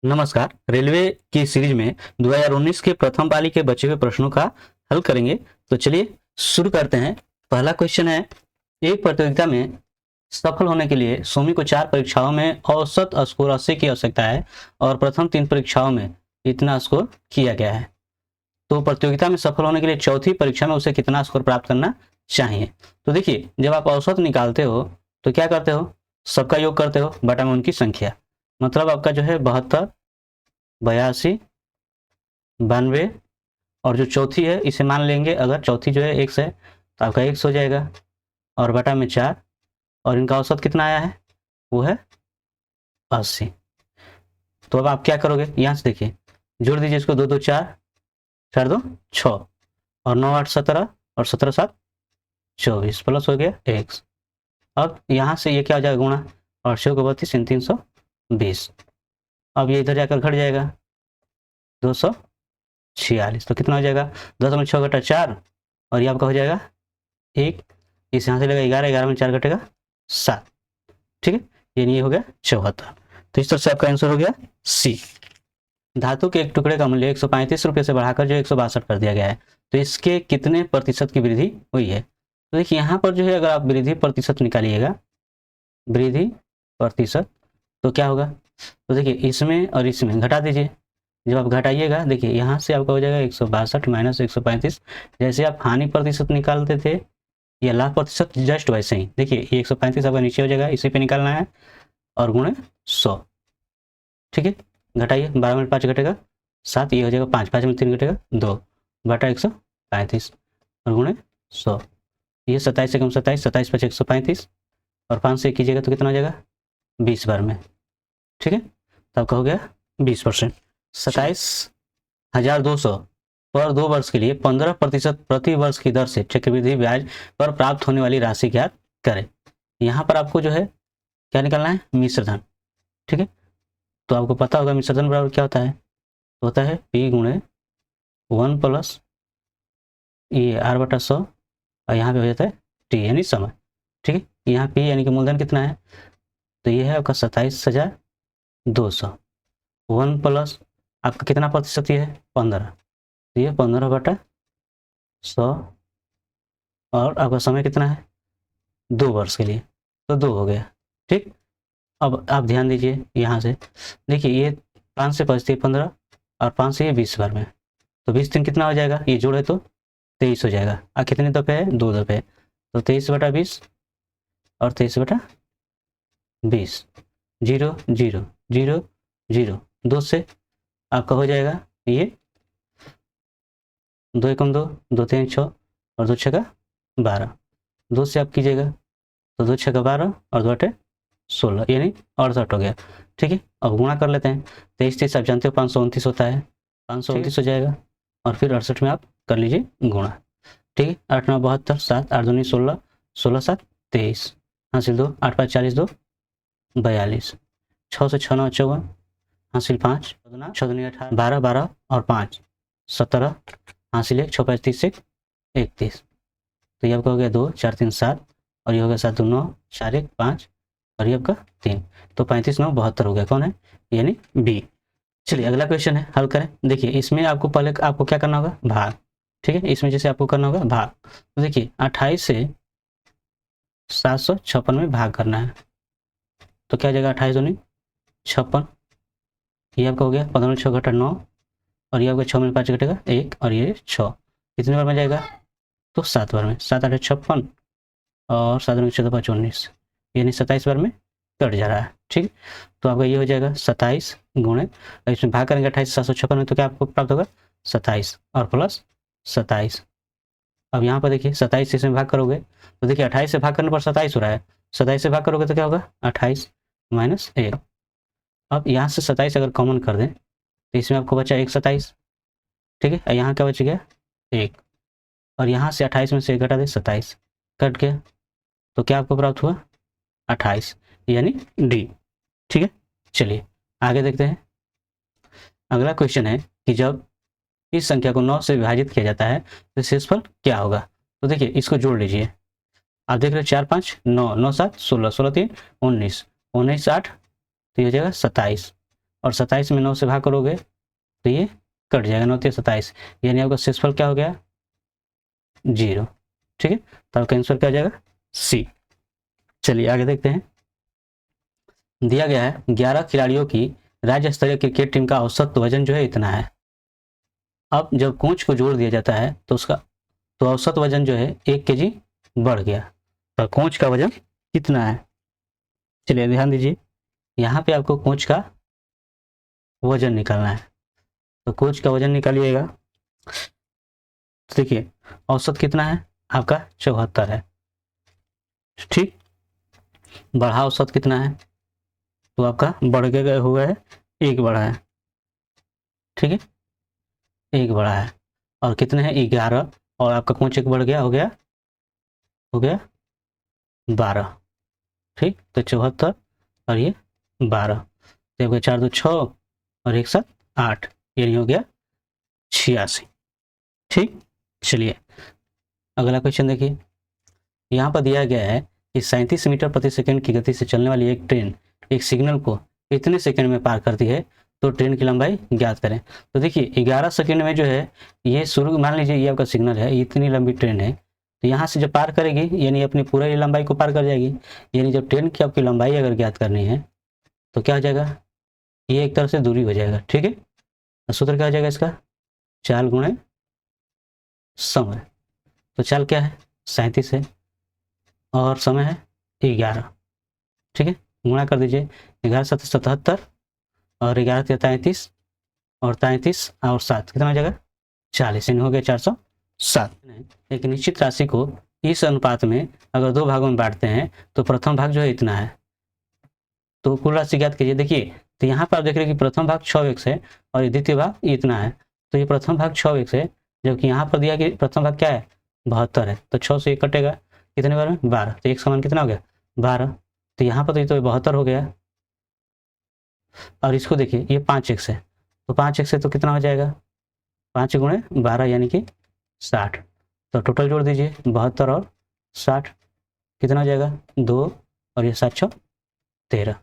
नमस्कार। रेलवे की सीरीज में 2019 के प्रथम पाली के बचे हुए प्रश्नों का हल करेंगे। तो चलिए शुरू करते हैं। पहला क्वेश्चन है, एक प्रतियोगिता में सफल होने के लिए सोमी को 4 परीक्षाओं में औसत स्कोर 80 की आवश्यकता है और प्रथम 3 परीक्षाओं में इतना स्कोर किया गया है। तो प्रतियोगिता में सफल होने के लिए चौथी परीक्षा में उसे कितना स्कोर प्राप्त करना चाहिए। तो देखिए, जब आप औसत निकालते हो तो क्या करते हो, सबका योग करते हो बटा में उनकी संख्या। मतलब आपका जो है 72, 82, 92 और जो चौथी है इसे मान लेंगे, अगर चौथी जो है 1 है तो आपका 1 हो जाएगा और बटा में 4 और इनका औसत कितना आया है, वो है 80। तो अब आप क्या करोगे, यहाँ से देखिए, जोड़ दीजिए इसको, 2 2 4, 4 2 6 और 9 8 17 और 17 7 24 प्लस हो गया x। अब यहाँ से ये क्या हो जाएगा, गुणा और 6 को 32 320। अब ये इधर जाकर घट जाएगा 246, तो कितना हो जाएगा 10 घटा 4 और ये आपका हो जाएगा 1। इस यहाँ से लगेगा 11, 11 में 4 घटेगा 7। ठीक है, ये हो गया 74। तो इस तरह से आपका आंसर हो गया सी। धातु के एक टुकड़े का मूल्य 135 रुपये से बढ़ाकर जो 162 कर दिया गया है, तो इसके कितने प्रतिशत की वृद्धि हुई है। तो देखिए यहाँ पर जो है, अगर आप वृद्धि प्रतिशत निकालिएगा, वृद्धि प्रतिशत, तो क्या होगा, तो देखिए इसमें और इसमें घटा दीजिए। जब आप घटाइएगा, देखिए यहाँ से आपका हो जाएगा 162 माइनस 135। जैसे आप हानि प्रतिशत निकालते थे या लाभ प्रतिशत, जस्ट वैसे ही देखिए ये 135 आपका नीचे हो जाएगा, इसी पे निकालना है और गुणे 100। ठीक है, घटाइए, 12 में 5 घटेगा 7, ये हो जाएगा 5, 5 में 3 घटेगा 2 बटा 135 और गुणे 100। ये 27 से कम 27, 27 5 135 और 5 से कीजिएगा तो कितना हो जाएगा 20 बार में। ठीक है, तो आपका हो गया 20%। 27,200 पर 2 वर्ष के लिए 15% प्रति वर्ष की दर से चक्रवृद्धि ब्याज पर प्राप्त होने वाली राशि ज्ञात करें। यहाँ पर आपको जो है क्या निकालना है, मिश्र धन। ठीक है, तो आपको पता होगा मिश्र धन बराबर क्या होता है, तो होता है P गुणे 1 प्लस ये R बटा 100 और यहाँ पे हो जाता है T यानी समय। ठीक है, यहाँ P यानी कि मूलधन कितना है, तो ये है आपका 27,200। 1 प्लस आपका कितना प्रतिशत ये है 15, तो ये 15 बटा 100 और आपका समय कितना है 2 वर्ष के लिए, तो 2 हो गया। ठीक, अब आप ध्यान दीजिए यहाँ से, देखिए ये 5 से 5 15 और 5 से ये 20 बार में, तो 20 दिन कितना हो जाएगा, ये जोड़े तो 23 हो जाएगा। और कितने दफे है, 2 दफे, तो 23 बटा 20 और 23 बटा 20, 0 0 0 0, 2 से आपका हो जाएगा ये 2 एकम 2, 2 3 6 और 2 6 12, 2 से आप कीजिएगा तो 2 6 12 और 2 8 16 यानी 68 हो गया। ठीक है, अब गुणा कर लेते हैं, 23 23 आप जानते हो 529 होता है, 529 हो जाएगा और फिर 68 में आप कर लीजिए गुणा। ठीक है, 8 9 72, 7 8 2 16, 16 7 23, हासिल 2, 8 5 40 2 42, 6 से 6 9 54, हासिल 5, 6 2 18, 12 12 और 5 17, हासिल 1, 6 5 30 से 31, तो ये आपका हो गया 2 4 3 7 और ये हो गया 7 2 9 4 1 5 और ये आपका 3, तो 35 9 72 हो गया, कौन है, यानी बी। चलिए अगला क्वेश्चन है, हल करें। देखिए इसमें आपको पहले आपको क्या करना होगा, भाग। ठीक है, इसमें जैसे आपको करना होगा भाग, तो देखिए 28 से 756 में भाग करना है, तो क्या हो जाएगा 28 दूनी 56, ये आपका हो गया 15 में 6 घटा 9 और ये आपका 6 में 5 घटेगा 1 और ये 6, कितने बार में जाएगा, तो 7 बार में, 7 8 56 और 7 में 14 5 19 यानी 27 बार में कट जा रहा है। ठीक, तो आपका ये हो जाएगा 27 गुणे, इसमें भाग करेंगे 28 756 में, तो क्या आपको प्राप्त होगा 27 और प्लस 27। अब यहाँ पर देखिए 27 से इसमें भाग करोगे तो देखिए 28 से भाग करने पर 27 हो रहा है, 27 से भाग करोगे तो क्या होगा 28 माइनस 1। अब यहाँ से 27 अगर कॉमन कर दें तो इसमें आपको बचा 1 27। ठीक है, यहाँ क्या बच गया 1 और यहाँ से 28 में से 1 घटा दे 27, कट गया, तो क्या आपको प्राप्त हुआ 28 यानी डी। ठीक है, चलिए आगे देखते हैं। अगला क्वेश्चन है कि जब इस संख्या को 9 से विभाजित किया जाता है तो शेषफल क्या होगा। तो देखिए इसको जोड़ लीजिए, आप देख रहे हो 4 5 9 9 7 16 16 3 19 19 8, तो ये हो जाएगा 27 और 27 में 9 से भाग करोगे तो ये कट जाएगा, 9 3 27, यानी आपका शेषफल क्या हो गया 0। ठीक है, तो आपका आंसर क्या हो जाएगा सी। चलिए आगे देखते हैं। दिया गया है 11 खिलाड़ियों की राज्य स्तरीय क्रिकेट टीम का औसत वजन जो है इतना है। अब जब कोच को जोड़ दिया जाता है तो उसका तो औसत वजन जो है 1 kg बढ़ गया, तो कोच का वजन कितना है। चलिए ध्यान दीजिए, यहाँ पे आपको कोच का वजन निकालना है, तो कोच का वजन निकालिएगा। तो देखिए औसत कितना है आपका 74 है, ठीक। बढ़ा औसत कितना है, तो आपका बढ़ गया हुआ है 1 बढ़ा है, ठीक है 1 बढ़ा है, और कितने हैं 11, और आपका कोच 1 बढ़ गया, हो गया 12, ठीक। तो 74 और ये 12, तो आपका 4 2 6 और 1 7 8, यानी हो गया 86, ठीक। चलिए अगला क्वेश्चन देखिए, यहाँ पर दिया गया है कि 37 मीटर प्रति सेकंड की गति से चलने वाली एक ट्रेन एक सिग्नल को कितने सेकंड में पार करती है, तो ट्रेन की लंबाई ज्ञात करें। तो देखिए 11 सेकंड में जो है ये शुरू, मान लीजिए ये आपका सिग्नल है, इतनी लंबी ट्रेन है, तो यहाँ से जब पार करेगी यानी अपनी पूरी लंबाई को पार कर जाएगी, यानी जब ट्रेन की आपकी लंबाई अगर ज्ञात करनी है तो क्या हो जाएगा, ये एक तरह से दूरी हो जाएगा, ठीक है। सूत्र क्या हो जाएगा इसका, चाल गुणे समय। तो चाल क्या है 37 है और समय है 11, ठीक है, गुणा कर दीजिए, 11 7 77 और 11 33 और 33 और 7 कितना हो जाएगा 40, यानी हो गया 407। एक निश्चित राशि को इस अनुपात में अगर 2 भागों में बांटते हैं तो प्रथम भाग जो है इतना है, तो कुल राशि ज्ञात कीजिए। देखिए तो यहाँ पर आप देख रहे हैं कि प्रथम भाग 6x है और ये द्वितीय भाग इतना है, तो ये प्रथम भाग 6x है, जबकि यहाँ पर दिया कि प्रथम भाग क्या है 72 है, तो 6 से 1 कटेगा, कितने बार में 12, तो एक समान कितना हो गया 12, तो यहाँ पर तो 72 हो गया, और इसको देखिए ये 5x है, तो 5x है तो कितना हो जाएगा 5 गुणे 12 यानी कि 60, तो टोटल जोड़ दीजिए 72 और 60 कितना हो जाएगा 2 और ये 7 6 13,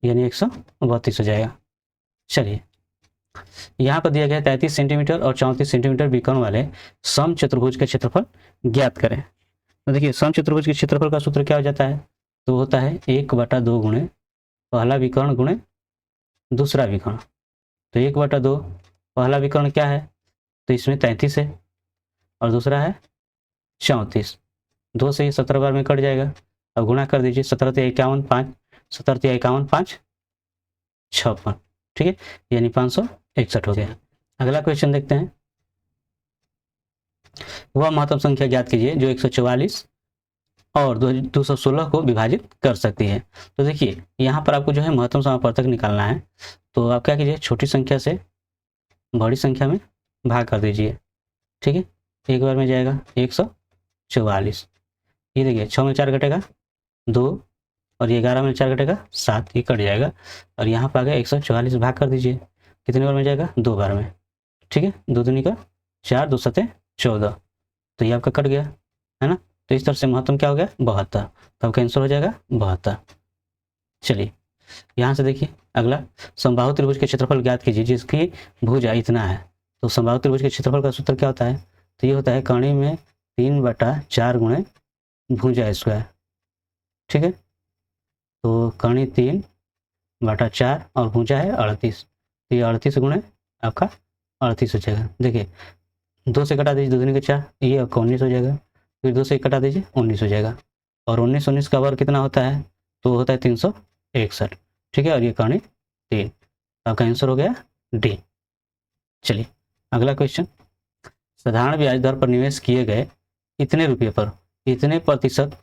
यानी 132 हो जाएगा। चलिए यहाँ पर दिया गया 33 सेंटीमीटर और 34 सेंटीमीटर विकर्ण वाले सम चतुर्भुज का क्षेत्रफल ज्ञात करें। तो देखिए सम चतुर्भुज के क्षेत्रफल का सूत्र क्या हो जाता है, तो होता है 1/2 गुणे पहला विकर्ण गुणे दूसरा विकर्ण, तो 1/2 पहला विकर्ण क्या है, तो इसमें 33 है और दूसरा है 34, 2 से 17 बार में कट जाएगा, अब गुणा कर दीजिए, 17 × 51 5, 17 × 51 5 56, ठीक है, यानी 561 हो गया। अगला क्वेश्चन देखते हैं, वह महत्तम संख्या ज्ञात कीजिए जो 144 और 216 को विभाजित कर सकती है। तो देखिए यहाँ पर आपको जो है महत्तम समापवर्तक निकालना है, तो आप क्या कीजिए छोटी संख्या से बड़ी संख्या में भाग कर दीजिए, ठीक है, एक बार में जाएगा 144, ये देखिए 6 में 4 घटेगा 2 और ये 11 में 4 घटेगा 7, ये कट जाएगा, और यहाँ पर आ गया 144 भाग कर दीजिए, कितने बार में जाएगा 2 बार में, ठीक है, 2 दूनी का 4 2 7 14, तो ये आपका कट गया है ना, तो इस तरह से महत्तम क्या हो गया 72, तो आपका आंसर हो जाएगा 72। चलिए यहाँ से देखिए अगला, समबाहु त्रिभुज के क्षेत्रफल ज्ञात कीजिए जिसकी भुजा इतना है। तो समबाहु त्रिभुज के क्षेत्रफल का सूत्र क्या होता है, तो ये होता है कर्ण में 3/4 गुणे भुजा स्क्वायर, ठीक है, तो कर्ण 3/4 और भुजा है 38, तो ये 38 गुणे आपका 38 हो जाएगा। देखिए 2 से कटा दीजिए, 2 दूनी का 4, ये आपका 19 हो जाएगा, फिर 2 से कटा दीजिए 19 हो जाएगा, और 19 का वर्ग कितना होता है, तो होता है 361, ठीक है, और ये कर्ण 3, आपका आंसर हो गया डी। चलिए अगला क्वेश्चन, साधारण ब्याज दर पर निवेश किए गए इतने रुपये पर इतने प्रतिशत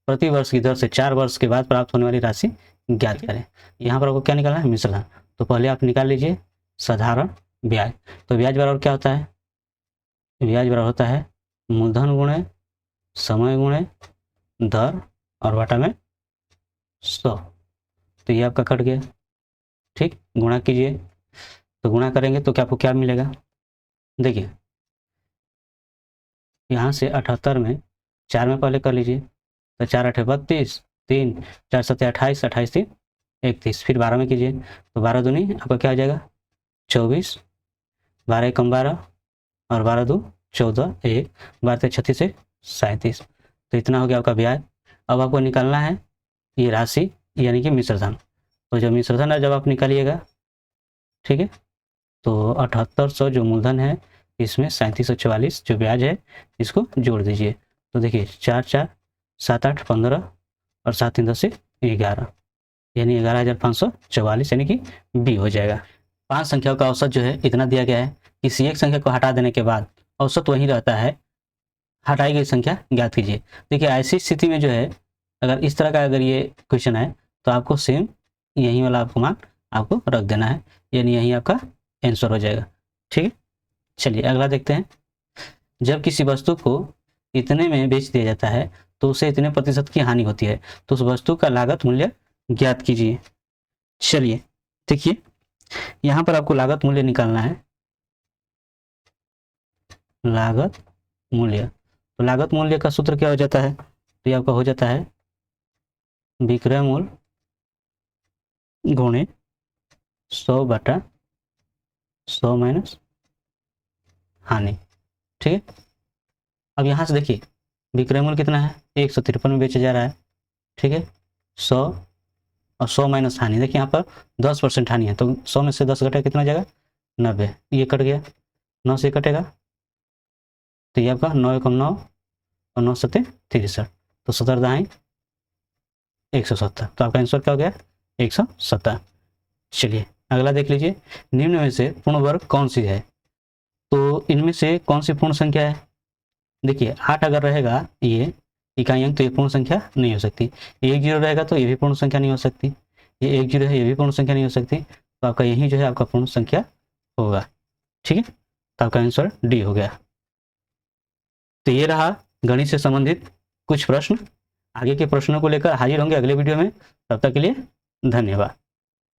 प्रति वर्ष की दर से 4 वर्ष के बाद प्राप्त होने वाली राशि ज्ञात करें। यहाँ पर आपको क्या निकालना है मिश्रण, तो पहले आप निकाल लीजिए साधारण ब्याज, तो ब्याज बराबर क्या होता है, ब्याज बराबर होता है मूलधन गुणे समय गुणे दर और बटा में 100, तो ये आपका कट गया, ठीक, गुणा कीजिए, तो गुणा करेंगे तो क्या आपको क्या मिलेगा, देखिए यहाँ से 78 में 4 में पहले कर लीजिए, तो 4 8 32, 3 4 7 28, 28 3 31, फिर 12 में कीजिए तो 12 दूनी आपका क्या हो जाएगा 24, 12 एकम 12 और 12 दो 14, 1 12 36 से 37, तो इतना हो गया आपका ब्याज। अब आपको निकालना है ये राशि यानी कि मिश्र धन, तो जो मिश्र धन है जब आप निकालिएगा, ठीक है, तो 7800 जो मूलधन है इसमें 3744 जो ब्याज है इसको जोड़ दीजिए, तो देखिए 4 4 7 8 15 और 7 3 10 से 11 यानी 11,544 यानी कि बी हो जाएगा। 5 संख्याओं का औसत जो है इतना दिया गया है, किसी एक संख्या को हटा देने के बाद औसत वही रहता है, हटाई गई संख्या ज्ञात कीजिए। देखिए ऐसी स्थिति में जो है अगर इस तरह का अगर ये क्वेश्चन है तो आपको सेम यही वाला आपको मान आपको रख देना है, यानी यही आपका आंसर हो जाएगा, ठीक है। चलिए अगला देखते हैं। जब किसी वस्तु को इतने में बेच दिया जाता है तो उसे इतने प्रतिशत की हानि होती है, तो उस वस्तु का लागत मूल्य ज्ञात कीजिए। चलिए देखिए यहां पर आपको लागत मूल्य निकालना है, लागत मूल्य, तो लागत मूल्य का सूत्र क्या हो जाता है, तो ये आपका हो जाता है विक्रय मूल्य गुणे 100/100 माइनस हानि, ठीक है। अब यहाँ से देखिए विक्रय मूल्य कितना है 153 में बेचा जा रहा है, ठीक है, 100 और 100 माइनस हानि, देखिए यहाँ पर 10% हानि है तो 100 में से 10 घटा कितना हो जाएगा 90, ये कट गया 9 से कटेगा तो ये आपका 9 एकम 9 और 9 सत्ते 63, तो 70 दाएं 170, तो आपका आंसर क्या हो गया 170। चलिए अगला देख लीजिए, निम्न में से पूर्ण वर्ग कौन सी है, तो इनमें से कौन सी पूर्ण संख्या है, देखिए 8 अगर रहेगा ये इकाई अंक तो ये पूर्ण संख्या नहीं हो सकती, 1 0 रहेगा तो ये भी पूर्ण संख्या नहीं हो सकती, ये 1 0 है ये भी पूर्ण संख्या नहीं हो सकती, तो आपका यही जो है आपका पूर्ण संख्या होगा, ठीक है, तो आपका आंसर डी हो गया। तो ये रहा गणित से संबंधित कुछ प्रश्न, आगे के प्रश्नों को लेकर हाजिर होंगे अगले वीडियो में, तब तक के लिए धन्यवाद।